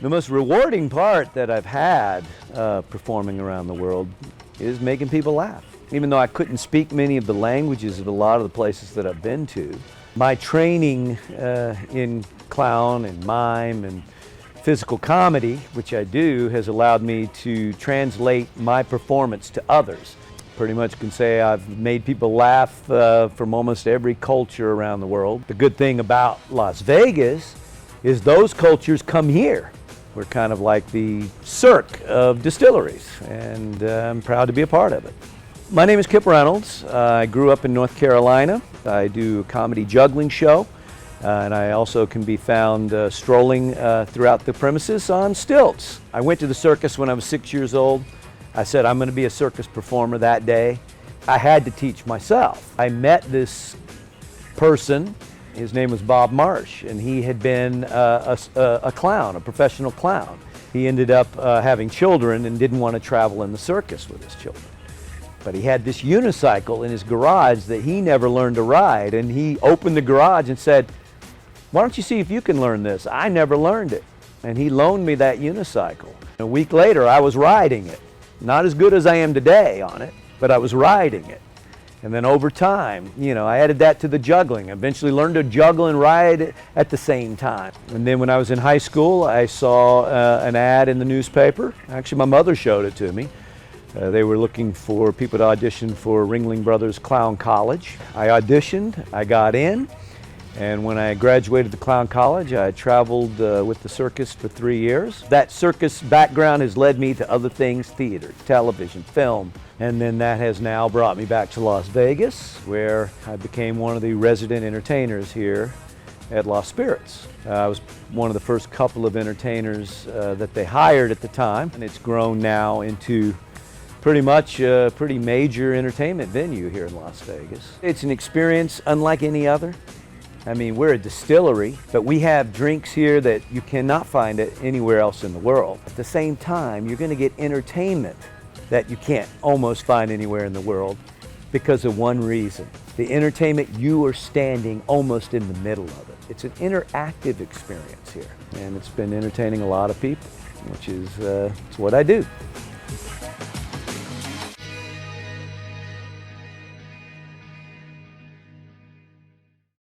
The most rewarding part that I've had performing around the world is making people laugh. Even though I couldn't speak many of the languages of a lot of the places that I've been to, my training in clown and mime and physical comedy, which I do, has allowed me to translate my performance to others. Pretty much can say I've made people laugh from almost every culture around the world. The good thing about Las Vegas is those cultures come here. We're kind of like the Cirque of distilleries, and I'm proud to be a part of it. My name is Kip Reynolds. I grew up in North Carolina. I do a comedy juggling show, and I also can be found strolling throughout the premises on stilts. I went to the circus when I was 6 years old. I said I'm going to be a circus performer that day. I had to teach myself. I met this person. His name was Bob Marsh, and he had been a clown, a professional clown. He ended up having children and didn't want to travel in the circus with his children. But he had this unicycle in his garage that he never learned to ride, and he opened the garage and said, "Why don't you see if you can learn this? I never learned it." And he loaned me that unicycle. A week later, I was riding it. Not as good as I am today on it, but I was riding it. And then over time, I added that to the juggling. Eventually learned to juggle and ride at the same time. And then when I was in high school, I saw an ad in the newspaper. Actually, my mother showed it to me. They were looking for people to audition for Ringling Brothers Clown College. I auditioned, I got in, and when I graduated the Clown College, I traveled with the circus for 3 years. That circus background has led me to other things: theater, television, film, and then that has now brought me back to Las Vegas, where I became one of the resident entertainers here at Los Spirits. I was one of the first couple of entertainers that they hired at the time, and it's grown now into pretty much a pretty major entertainment venue here in Las Vegas. It's an experience unlike any other. I mean, we're a distillery, but we have drinks here that you cannot find it anywhere else in the world. At the same time, you're going to get entertainment that you can't almost find anywhere in the world because of one reason. The entertainment, you are standing almost in the middle of it. It's an interactive experience here, and it's been entertaining a lot of people, which is it's what I do.